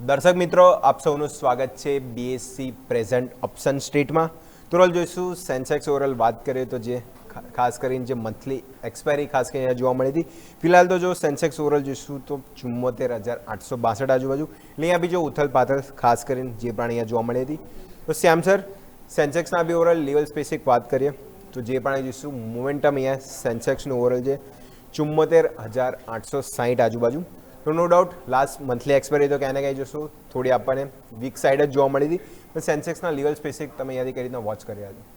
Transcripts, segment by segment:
દર્શક મિત્રો આપ સૌનું સ્વાગત છે બીએસસી પ્રેઝન્ટ ઓપ્શન સ્ટ્રીટમાં. તો રોલ જોઈશું સેન્સેક્સ ઓવરઓલ વાત કરીએ તો જે ખાસ કરીને જે મંથલી એક્સપાયરી ખાસ કરીને જોવા મળી હતી. ફિલહાલ તો જો સેન્સેક્સ ઓવરઓલ જોઈશું તો 74,862 આજુબાજુ. એટલે અહીંયા બી જો ઉથલ પાથલ ખાસ કરીને જે પણ અહીંયા જોવા મળી હતી. તો શ્યામ સર સેન્સેક્સના બી ઓવરઓલ લેવલ સ્પેસિફિક વાત કરીએ તો જે પણ જોઈશું મોમેન્ટમ અહીંયા સેન્સેક્સનું ઓવરઓલ છે 74,860 આજુબાજુ. તો no doubt last monthly expiry તો ક્યાં ને ક્યાંય જોશું થોડી આપણને વીક સાઈડ જ જોવા મળી હતી. પણ સેન્સેક્સના લેવલ સ્પેસિફિક તમે અહીંયાથી કઈ રીતના વોચ કર્યા હતા?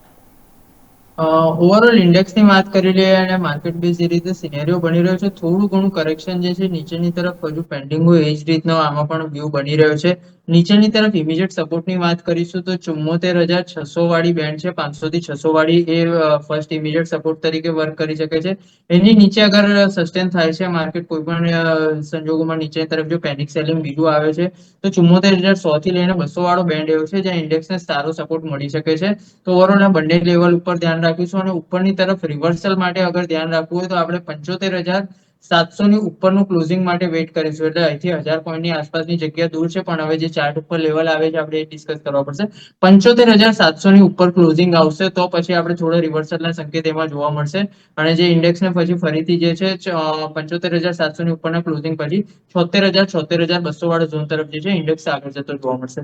ઓવરઓલ ઇન્ડેક્સની વાત કરી લઈએ અને માર્કેટ બેઝ જે રીતે સિનેરિયો બની રહ્યો છે, થોડું ઘણું કરેક્શન જે છે નીચેની તરફ હજુ પેન્ડિંગ હોય એ જ રીતનો આમાં પણ વ્યૂ બની રહ્યો છે. નીચેની તરફ ઇમિડિયેટ સપોર્ટની વાત કરીશું તો 74,600 વાળી બેન્ડ છે, 500 થી 600 વાળી એ ફર્સ્ટ ઇમિડિયેટ સપોર્ટ તરીકે વર્ક કરી શકે છે. એની નીચે અગર સસ્ટેન થાય છે માર્કેટ કોઈ પણ સંજોગોમાં નીચે તરફ જો પેનિક સેલિંગ બીજું આવે છે તો 74,100 થી લઈને 200 વાળો બેન્ડ એવો છે જ્યાં ઇન્ડેક્સને સારો સપોર્ટ મળી શકે છે. તો ઓવરઓલ આ બંને લેવલ ઉપર ધ્યાન રાખીશું અને ઉપરની તરફ રિવર્સલ માટે અગર ધ્યાન રાખવું હોય તો આપણે 75,700 ની ઉપરનું ક્લોઝિંગ માટે વેઇટ કરીશું. એટલે અહીંથી 1000 પોઈન્ટની આસપાસની જગ્યા દૂર છે, પણ હવે જે ચાર્ટ ઉપર લેવલ આવે છે આપણે એ ડિસ્કસ કરવા પડશે. 75,700 ની ઉપર ક્લોઝિંગ આવશે તો પછી આપણે થોડો રિવર્સલના સંકેત એમાં જોવા મળશે અને જે ઇન્ડેક્સને પછી ફરીથી જે છે 75,700 ની ઉપરના ક્લોઝિંગ પછી 76,000 વાળો ઝોન તરફ જે છે ઇન્ડેક્સ આગળ જતો જોવા મળશે.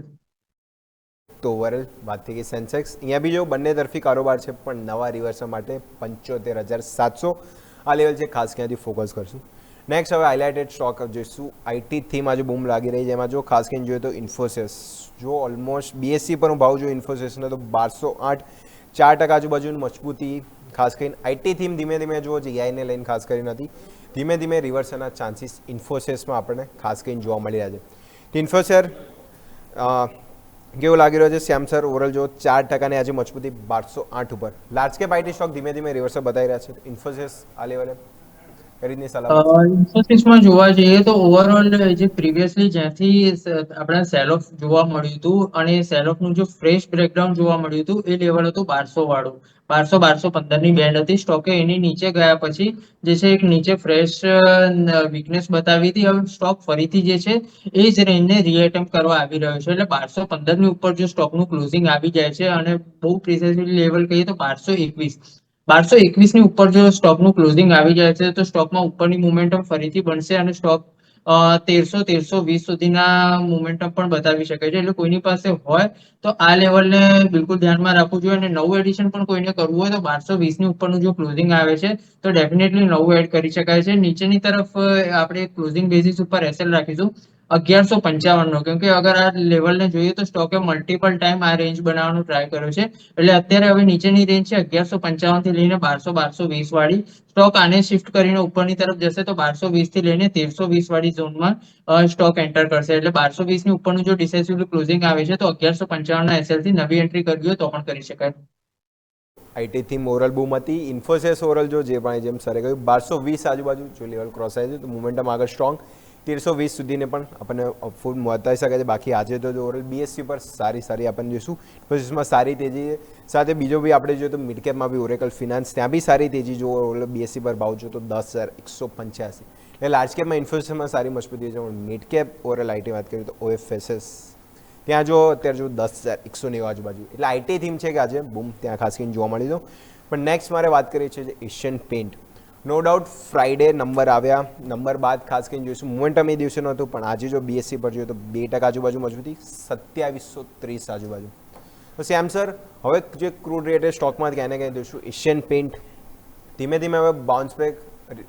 તો ઓવરઓલ વાત થઈ ગઈ સેન્સેક્સ. અહીંયા બી જો બંને તરફી કારોબાર છે પણ નવા રિવર્સલ માટે 75,700 આ લેવલ છે, ખાસ ક્યાંથી ફોકસ કરશું. નેક્સ્ટ હવે હાઇલાઇટેડ સ્ટોક જોઈશું. આઈટી થીમ આજે બૂમ લાગી રહી છે. એમાં જો ખાસ કરીને જોઈએ તો ઇન્ફોસિસ જો ઓલમોસ્ટ બીએસસી પરનો ભાવ જો ઇન્ફોસિસનો તો 1208 4% આજુબાજુની મજબૂતી. ખાસ કરીને આઈટી થીમ ધીમે ધીમે જો એઆઈને લઈને ખાસ કરીને હતી, ધીમે ધીમે રિવર્સલના ચાન્સીસ ઇન્ફોસિસમાં આપણને ખાસ કરીને જોવા મળી રહ્યા છે. ઇન્ફોસેર કેવું લાગી રહ્યો છે શ્યામ સર? ઓવરઓલ જો 4%ની આજે મજબૂતી 1208 ઉપર. લાર્જ કેપ આઈટી સ્ટોક ધીમે ધીમે રિવર્સલ બતાવી રહ્યા છે. ઇન્ફોસિસ આ લેવલે કઈ રીતની સલાહ? ઇન્ફોસિસમાં જોવા જઈએ તો ઓવરઓલ જે પ્રીવિયસલી જ્યાંથી આપણે સેલ ઓફ જોવા મળ્યું હતું અને સેલ ઓફ નું જો ફ્રેશ બ્રેકડાઉન જોવા મળ્યું હતું એ લેવલ હતું 1200 વાળું. 1200-1215 ની બેન્ડ હતી. સ્ટોકે એની નીચે ગયા પછી જે છે એક નીચે ફ્રેશ વીકનેસ બતાવી હતી. હવે સ્ટોક ફરીથી જે છે એ જ રેન્જને રીએટેમ્પ કરવા આવી રહ્યો છે. એટલે 1215 ની ઉપર જો સ્ટોકનું ક્લોઝિંગ આવી જાય છે અને બહુ પ્રિસાઇઝલી લેવલ કહીએ તો 1221 ની ઉપર જો સ્ટોકનું ક્લોઝિંગ આવી જાય છે તો સ્ટોકમાં ઉપરની મોમેન્ટમ ફરીથી બનશે અને સ્ટોક 1300-1320 સુધીના મોમેન્ટમ પણ બતાવી શકે છે. એટલે કોઈની પાસે હોય તો આ લેવલને બિલકુલ ધ્યાનમાં રાખવું જોઈએ અને નવું એડિશન પણ કોઈને કરવું હોય તો 1220 ની ઉપરનું જો ક્લોઝિંગ આવે છે તો ડેફિનેટલી નવું એડ કરી શકાય છે. નીચેની તરફ આપણે ક્લોઝિંગ બેઝિસ ઉપર એસએલ રાખીશું 1155 નો, કેમ કે અગર આ લેવલને જોઈએ તો સ્ટોકે મલ્ટિપલ ટાઈમ આ રેન્જ બનાવવાનો ટ્રાય કર્યો છે. એટલે અત્યારે હવે નીચેની રેન્જ છે 1155 થી લઈને 1200-1220 વાળી. સ્ટોક આને શિફ્ટ કરીને ઉપરની તરફ જશે તો 1220 થી લઈને 1320 વાળી ઝોનમાં સ્ટોક એન્ટર કરશે. એટલે 1220 ની ઉપરનું જો ડિસાઇસિવ ક્લોઝિંગ આવે છે તો 1155 ના એસએલ થી નવી એન્ટ્રી કરવી હોય તો પણ કરી શકાય. આઈટી થીમ ઓવરઓલ બૂમ હતી. ઇન્ફોસિસ ઓવરઓલ જો જે પણ જેમ સરે કહ્યું 1220 આજુબાજુ જો લેવલ ક્રોસ થાય છે તો મોમેન્ટમ આગળ સ્ટ્રોંગ 1320 સુધીને પણ આપણને ફૂડ બતાવી શકે છે. બાકી આજે તો ઓવરઓલ બીએસસી પર સારી આપણને જોઈશું. ઇન્ફોસિસમાં સારી તેજી સાથે બીજો બી આપણે જોઈએ તો મિડ કેપમાં બી ઓરેકલ ફિનાન્સ ત્યાં બી સારી તેજી જો ઓવરઓલ બીએસસી પર ભાવ જો તો 10,185. એટલે લાર્જ કેપમાં ઇન્ફોસિસમાં સારી મજબૂતી છે. મિડ કેપ ઓવરઓલ આઈટી વાત કરીએ તો ઓએફએસએસ ત્યાં જો અત્યારે જો 10,190 આજુબાજુ. એટલે આઈટી થીમ છે કે આજે બૂમ ત્યાં ખાસ કરીને જોવા મળી દો. પણ નેક્સ્ટ મારે વાત કરીએ છીએ Asian paint. No doubt Friday number આવ્યા, નંબર બાદ ખાસ કરીને જોઈશું મોમેન્ટમ એ દિવસે નહોતું પણ આજે જો બીએસસી પર જોઈએ તો 2% આજુબાજુ મજબૂતી 2730 આજુબાજુ. તો શ્યામ સર હવે જે ક્રૂડ રેટ સ્ટોકમાં ક્યાં ને ક્યાં જોઈશું એશિયન પેઇન્ટ ધીમે ધીમે હવે બાઉન્સ બેક.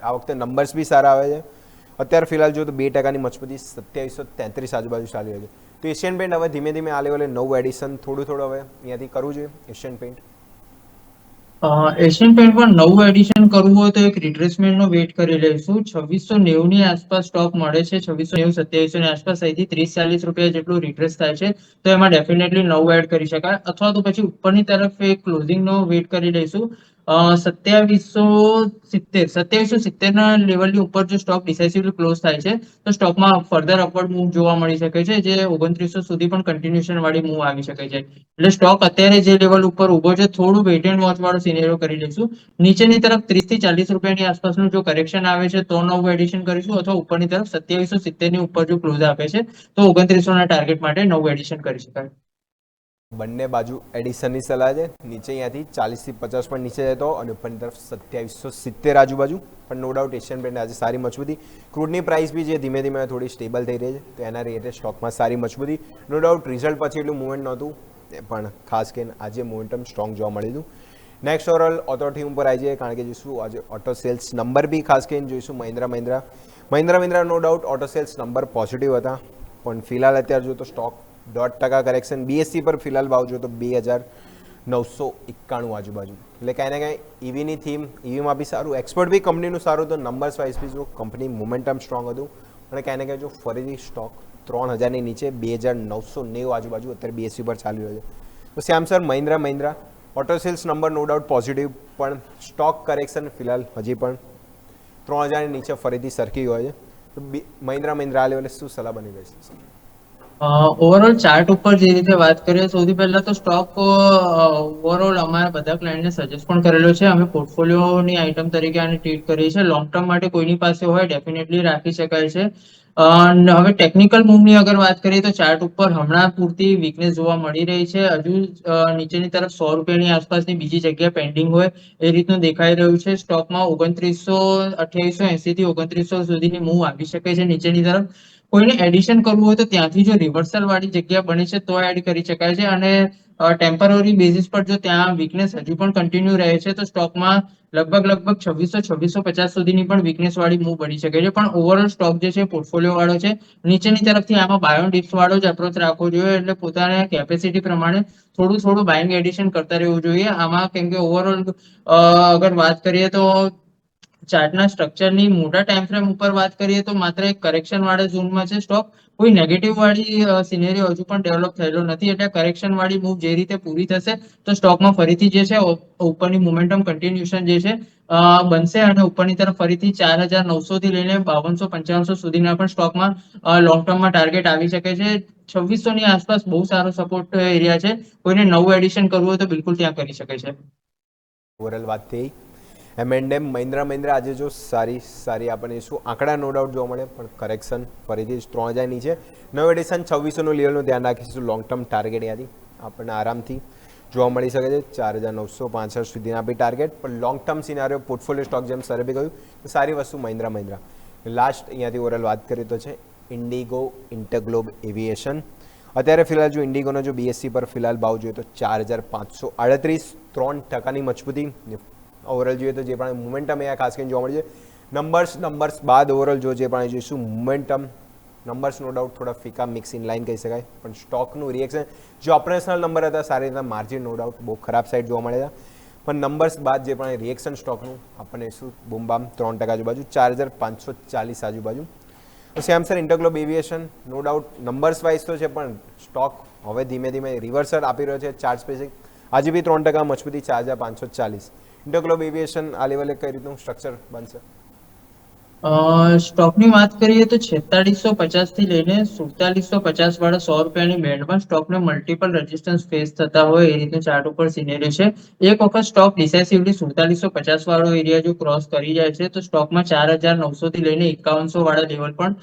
આ વખતે નંબર્સ બી સારા આવે છે. અત્યારે ફિલહાલ જો તો 2%ની મજબૂતી 2733 આજુબાજુ ચાલી રહી છે. તો એશિયન પેઇન્ટ હવે ધીમે ધીમે આ લેવલે નવું એડિશન થોડું હવે અહીંયાથી કરવું જોઈએ એશિયન પેઇન્ટ. એશિયન પેઇન્ટમાં નવું એડિશન કરવું હોય તો એક રિટ્રેસમેન્ટ નો વેટ કરી લઈશું. 2690 ની આસપાસ સ્ટોક મળે છે. 2690-2700 ની આસપાસ અહીંથી 30-40 રૂપિયા જેટલું રિટ્રેસ થાય છે તો એમાં ડેફિનેટલી નવું એડ કરી શકાય. અથવા તો પછી ઉપરની તરફ એક ક્લોઝિંગ નો વેટ કરી લઈશું સત્યાવીસો સિત્તેર ના લેવલની ઉપર જો સ્ટોક ડિસાઇસિવલી ક્લોઝ થાય છે તો સ્ટોકમાં ફર્ધર અપવર્ડ મૂવ જોવા મળી શકે છે, જે 2900 સુધી પણ કન્ટિન્યુએશન વાળી મૂવ આવી શકે છે. એટલે સ્ટોક અત્યારે જે લેવલ ઉપર ઉભો છે થોડું વેઇટ એન્ડ વોચ વાળો સિનેરિયો કરી લઈશું. નીચેની તરફ 30 થી 40 રૂપિયાની આસપાસનું જો કરેક્શન આવે છે તો નવું એડિશન કરીશું, અથવા ઉપરની તરફ 2770 ની ઉપર જો ક્લોઝ આપે છે તો 2900 ના ટાર્ગેટ માટે નવું એડિશન કરી શકાય. બંને બાજુ એડિશનની સલાહ છે. નીચે અહીંયાથી 40 થી 50 પણ નીચે જતો અને ઉપરની તરફ 2770 આજુબાજુ. પણ નો ડાઉટ એશિયન પેન્ટ આજે સારી મજબૂતી. ક્રૂડની પ્રાઇસ બી જે ધીમે ધીમે થોડી સ્ટેબલ થઈ રહી છે, તો એના રિલેટેડ સ્ટોકમાં સારી મજબૂતી. નો ડાઉટ રિઝલ્ટ પછી એટલું મૂવમેન્ટ નહોતું, પણ ખાસ કરીને આજે મોમેન્ટમ સ્ટ્રોંગ જોવા મળ્યું હતું. નેક્સ્ટ ઓવરઓલ ઓથોરિટી ઉપર આવી જાય, કારણ કે જોઈશું આજે ઓટો સેલ્સ નંબર બી ખાસ કરીને જોઈશું. Mahindra no doubt auto sales number positive હતા, પણ ફિલહાલ અત્યારે જો તો સ્ટોક 1% કરેક્શન. બીએસસી પર ફિલહાલ ભાવ જો તો 2991 આજુબાજુ. એટલે કાંઈ ને કાંઈ ઈવીની થીમ, ઈવીમાં બી સારું, એક્સપોર્ટ બી કંપનીનું સારું, તો નંબર્સ વાઇઝ બી જો કંપની મોમેન્ટમ સ્ટ્રોંગ હતું. અને કાંઈ ને કાંઈ જો ફરીથી સ્ટોક 3000ની નીચે 2990 આજુબાજુ અત્યારે બીએસસી પર ચાલી રહ્યો છે. તો Shyam sir, Mahindra auto sales number no doubt positive, પણ સ્ટોક કરેક્શન ફિલહાલ હજી પણ 3000ની નીચે ફરીથી સરખી હોય છે. તો મહિન્દ્રા આ લેવલે શું સલાહ બની રહેશે? ઓવરઓલ ચાર્ટ ઉપર જે રીતે વાત કરીએ, સૌથી પહેલા તો સ્ટોક ઓવરઓલ અમારા બધા ક્લાયન્ટને સજેસ્ટ પણ કરેલો છે. અમે પોર્ટફોલિયોની આઇટમ તરીકે આને ટ્રીટ કરીએ છીએ. લોંગ ટર્મ માટે કોઈની પાસે હોય ડેફિનેટલી રાખી શકાય છે. હવે ટેકનિકલ મૂવની અગર વાત કરીએ તો ચાર્ટ ઉપર હમણાં પૂરતી વીકનેસ જોવા મળી રહી છે. હજુ નીચેની તરફ 100 રૂપિયાની આસપાસની બીજી જગ્યા પેન્ડિંગ હોય એ રીતનું દેખાઈ રહ્યું છે. સ્ટોકમાં 2880 થી 2900 સુધીની મૂવ આવી શકે છે નીચેની તરફ. કોઈને એડિશન કરવું હોય તો ત્યાંથી જો રિવર્સલ વાળી જગ્યા બને છે તો એડ કરી શકાય છે. અને ટેમ્પરરી બેઝિસ પર જો ત્યાં વીકનેસ હજુ પણ કન્ટિન્યુ રહે છે તો સ્ટોકમાં લગભગ 2650 સુધીની પણ વીકનેસ વાળી મૂવ બની શકે છે. પણ ઓવરઓલ સ્ટોક જે છે પોર્ટફોલિયો વાળો છે, નીચેની તરફથી આમાં બાયોન ડિપ્સ વાળો જ અપ્રોચ રાખવો જોઈએ. એટલે પોતાના કેપેસિટી પ્રમાણે થોડું બાઇંગ એડિશન કરતા રહેવું જોઈએ આમાં. કેમ કે ઓવરઓલ અગર વાત કરીએ તો ચાર્ટના સ્ટ્રક્ચરની મોટા ટાઈમ ફ્રેમ ઉપર વાત કરીએ તો માત્ર એક કરેક્શન વાળા ઝોનમાં છે સ્ટોક. કોઈ નેગેટિવ વાળી સિનેરિયો હજુ પણ ડેવલપ થયેલો નથી. એટલે કરેક્શન વાળી મૂવ જે રીતે પૂરી થશે તો સ્ટોકમાં ફરીથી જે છે ઉપરની મોમેન્ટમ કન્ટિન્યુએશન જે છે બનશે, અને ઉપરની તરફ ફરીથી 4900 થી લઈને 5200-5500 સુધીના પણ સ્ટોકમાં લોંગ ટર્મમાં ટાર્ગેટ આવી શકે છે. 2600 ની આસપાસ બહુ સારો સપોર્ટ એરિયા છે. કોઈને નવું એડિશન કરવું હોય તો બિલકુલ ત્યાં કરી શકે છે. ઓવરઓલ વાત થઈ M&M મહિન્દ્રા આજે જો સારી આપણને શું આંકડા નો ડાઉટ જોવા મળે, પણ કરેક્શન ફરીથી 3000 નીચે. નવ એડિશન 2600નું લેવલનું ધ્યાન રાખીશું. લોંગ ટર્મ ટાર્ગેટ યાદી આપણને આરામથી જોવા મળી શકે છે. 4965 સુધીના બી ટાર્ગેટ, પણ લોંગ ટર્મ સિનારીઓ પોર્ટફોલિયો સ્ટોક જેમ સરે બી કહ્યું તો સારી વસ્તુ મહિન્દ્રા. લાસ્ટ અહીંયાથી ઓવરઓલ વાત કરીએ તો છે ઇન્ડિગો ઇન્ટરગ્લોબ એવિએશન. અત્યારે ફિલહાલ જો ઇન્ડિગોનો જો બીએસસી પર ફિલહાલ ભાવ જોઈએ તો 4538, 3%ની મજબૂતી. ઓવરઓલ જોઈએ તો જે પણ મોમેન્ટમ અહીંયા ખાસ કરીને જોવા મળે છે. નંબર્સ બાદ ઓવરઓલ જે પણ જોઈશું મોમેન્ટમ નંબર્સ નો ડાઉટ થોડા ફીકા મિક્સ ઇન લાઇન કહી શકાય, પણ સ્ટોકનું રિએક્શન જે ઓપરેશનલ નંબર હતા સારી રીતના માર્જિન નો ડાઉટ બહુ ખરાબ સાઈડ જોવા મળ્યા, પણ નંબર્સ બાદ જે પણ રિએક્શન સ્ટોકનું આપણને શું બૂમબામ 3% આજુબાજુ, 4540 આજુબાજુ. તો Shyam sir, InterGlobe Aviation no doubt numbers wise તો છે, પણ સ્ટોક હવે ધીમે ધીમે રિવર્સલ આપી રહ્યો છે. ચાર્ટ સ્પેસિફિક આજે બી 3% મજબૂતી, 4540. ઇન્ટરગ્લોબ એવિએશન આ લેવલે કઈ રીતનું સ્ટ્રક્ચર બનશે? સ્ટોકની વાત કરીએ તો 4650 થી લઈને 4750 વાળા 100 રૂપિયાની બેન્ડમાં સ્ટોકને મલ્ટિપલ રેઝિસ્ટન્સ ફેસ થતા હોય એ રીતે ચાર્ટ ઉપર સિનેરિયો છે. એક વખત સ્ટોક ડિસાઇસિવલી 4750 વાળો એરિયા જો ક્રોસ કરી જાય છે તો સ્ટોકમાં 4900 થી લઈને 5100 વાળા લેવલ પણ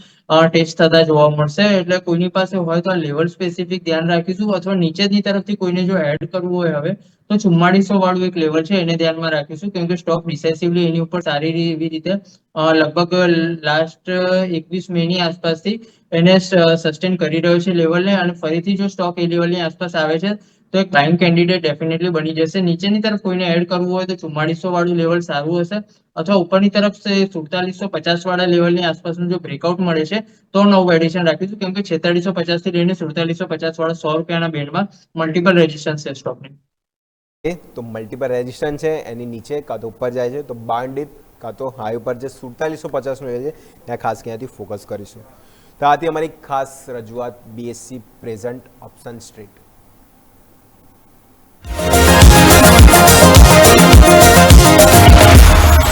ટેસ્ટ થતા જોવા મળશે. એટલે કોઈની પાસે હોય તો આ લેવલ સ્પેસિફિક ધ્યાન રાખીશું, અથવા નીચેની તરફથી કોઈને જો એડ કરવું હોય હવે તો 4400 વાળું એક લેવલ છે એને ધ્યાનમાં રાખીશું. કેમ કે સ્ટોક ડિસાઇસિવલી એની ઉપર સારી એવી રીતે લગભગ લાસ્ટ 21 મે ની આસપાસથી એને સસ્ટેન કરી રહ્યો છે લેવલને, અને ફરીથી જો સ્ટોક એ લેવલની આસપાસ આવે છે તો એક બાઇંગ કેન્ડિડેટ ડેફિનેટલી બની જશે. નીચેની તરફ કોઈને એડ કરવું હોય તો 4400 વાળું લેવલ સારું હશે, અથવા ઉપરની તરફ 4750 વાળા લેવલની આસપાસનું જો બ્રેકઆઉટ મળે છે તો નવું એડિશન રાખીશું. કેમ કે 4650 થી લઈને 4750 વાળા 100 રૂપિયાના બેન્ડમાં મલ્ટિપલ રેઝિસ્ટન્સ છે સ્ટોકની. તો મલ્ટિપલ રેઝિસ્ટન્સ છે, એની નીચે કાં તો ઉપર જાય છે તો બાઉન્ડ કાં તો હાઈ ઉપર જે 4750નું છે ત્યાં ખાસ ક્યાંથી ફોકસ કરીશું. તો આથી અમારી ખાસ રજૂઆત BSE પ્રેઝન્ટ ઓપ્શન સ્ટ્રીટ.